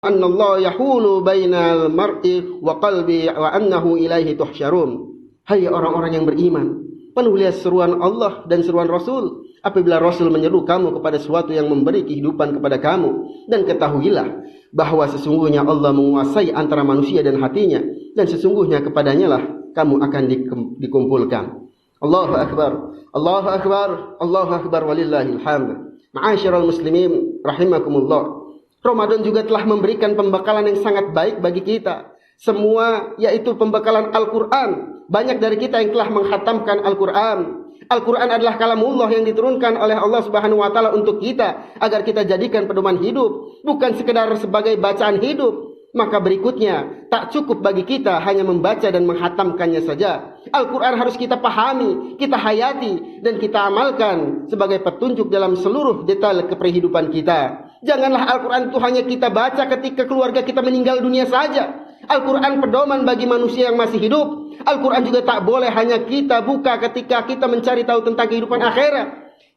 anna Allah yahulu bainal mar'i wa qalbi wa annahu ilaihi tuhsyarun. Hai orang-orang yang beriman, penuhilah seruan Allah dan seruan Rasul apabila Rasul menyeru kamu kepada sesuatu yang memberi kehidupan kepada kamu, dan ketahuilah bahwa sesungguhnya Allah menguasai antara manusia dan hatinya, dan sesungguhnya kepadanya lah kamu akan dikumpulkan. Allahu akbar, Allahu akbar, Allahu akbar walillahil hamd. Ma'asyiral muslimin rahimakumullah. Ramadan juga telah memberikan pembekalan yang sangat baik bagi kita semua, yaitu pembekalan Al-Quran. Banyak dari kita yang telah menghatamkan Al-Quran. Al-Quran adalah kalamullah yang diturunkan oleh Allah Subhanahu wa Ta'ala untuk kita, agar kita jadikan pedoman hidup, bukan sekedar sebagai bacaan hidup. Maka berikutnya, tak cukup bagi kita hanya membaca dan menghatamkannya saja. Al-Quran harus kita pahami, kita hayati, dan kita amalkan sebagai petunjuk dalam seluruh detail kehidupan kita. Janganlah Al-Quran itu hanya kita baca ketika keluarga kita meninggal dunia saja. Al-Quran pedoman bagi manusia yang masih hidup. Al-Quran juga tak boleh hanya kita buka ketika kita mencari tahu tentang kehidupan akhirat.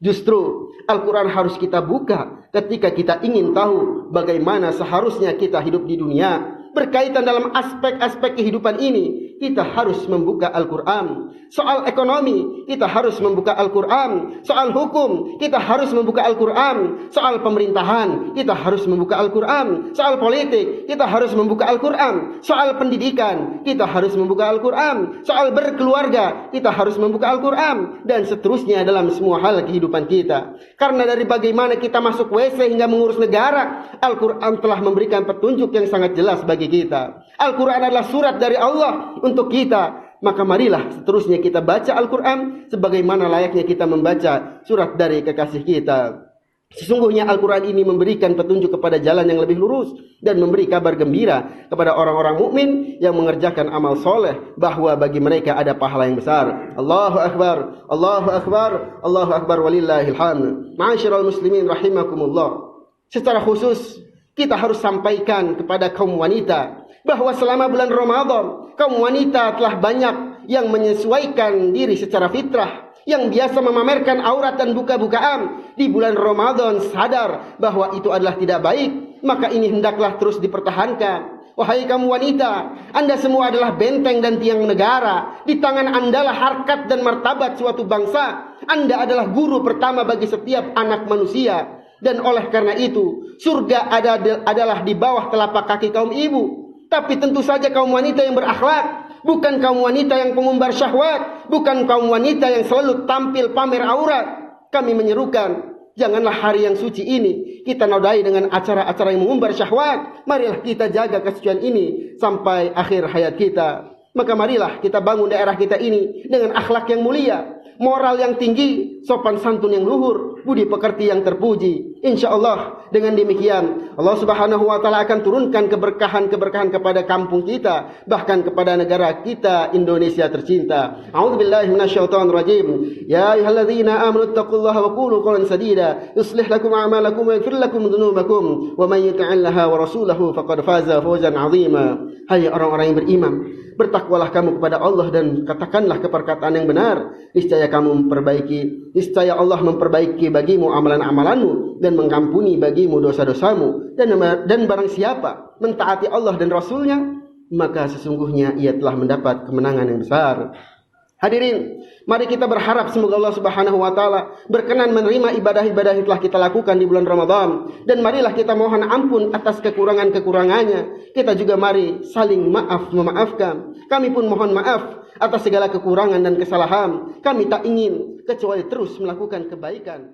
Justru Al-Quran harus kita buka ketika kita ingin tahu bagaimana seharusnya kita hidup di dunia. Berkaitan dalam aspek-aspek kehidupan ini, kita harus membuka Al-Quran. Soal ekonomi, kita harus membuka Al-Quran. Soal hukum, kita harus membuka Al-Quran. Soal pemerintahan, kita harus membuka Al-Quran. Soal politik, kita harus membuka Al-Quran. Soal pendidikan, kita harus membuka Al-Quran. Soal berkeluarga, kita harus membuka Al-Quran. Dan seterusnya dalam semua hal kehidupan kita. Karena dari bagaimana kita masuk WC hingga mengurus negara, Al-Quran telah memberikan petunjuk yang sangat jelas bagi kita. Al-Quran adalah surat dari Allah untuk kita. Maka marilah seterusnya kita baca Al-Quran sebagaimana layaknya kita membaca surat dari kekasih kita. Sesungguhnya Al-Quran ini memberikan petunjuk kepada jalan yang lebih lurus dan memberi kabar gembira kepada orang-orang mukmin yang mengerjakan amal soleh bahwa bagi mereka ada pahala yang besar. Allahu akbar, Allahu akbar, Allahu akbar walillahil hamd. Ma'asyiral muslimin rahimakumullah. Secara khusus kita harus sampaikan kepada kaum wanita bahwa selama bulan Ramadan kaum wanita telah banyak yang menyesuaikan diri secara fitrah, yang biasa memamerkan aurat dan buka-bukaan di bulan Ramadan sadar bahwa itu adalah tidak baik. Maka ini hendaklah terus dipertahankan. Wahai kaum wanita, Anda semua adalah benteng dan tiang negara. Di tangan Andalah harkat dan martabat suatu bangsa. Anda adalah guru pertama bagi setiap anak manusia. Dan oleh karena itu, surga adalah di bawah telapak kaki kaum ibu. Tapi tentu saja kaum wanita yang berakhlak, bukan kaum wanita yang pengumbar syahwat, bukan kaum wanita yang selalu tampil pamer aurat. Kami menyerukan, janganlah hari yang suci ini kita nodai dengan acara-acara yang mengumbar syahwat. Marilah kita jaga kesucian ini sampai akhir hayat kita. Maka marilah kita bangun daerah kita ini dengan akhlak yang mulia, moral yang tinggi, sopan santun yang luhur, budi pekerti yang terpuji. InsyaAllah dengan demikian Allah Subhanahu wa Ta'ala akan turunkan keberkahan-keberkahan kepada kampung kita, bahkan kepada negara kita Indonesia tercinta. A'udzubillahi minasyaitonir rajim. Ya ayyuhalladzina amanu taqullaha wa qulu qawlan sadida yuslih lakum a'malakum wa yaghfir lakum dzunubakum wa may yuti'illaha wa rasulahu faqad faza fawzan 'azima. Hai orang-orang yang beriman, bertakwalah kamu kepada Allah dan katakanlah perkataan yang benar. Niscaya kamu memperbaiki, niscaya Allah memperbaiki bagimu amalan-amalanmu dan mengampuni bagimu dosa-dosamu. Dan barang siapa mentaati Allah dan Rasulnya, maka sesungguhnya ia telah mendapat kemenangan yang besar. Hadirin, mari kita berharap semoga Allah Subhanahu wa Ta'ala berkenan menerima ibadah-ibadah yang telah kita lakukan di bulan Ramadan. Dan marilah kita mohon ampun atas kekurangan-kekurangannya. Kita juga mari saling memaafkan. Kami pun mohon maaf atas segala kekurangan dan kesalahan. Kami tak ingin kecuali terus melakukan kebaikan.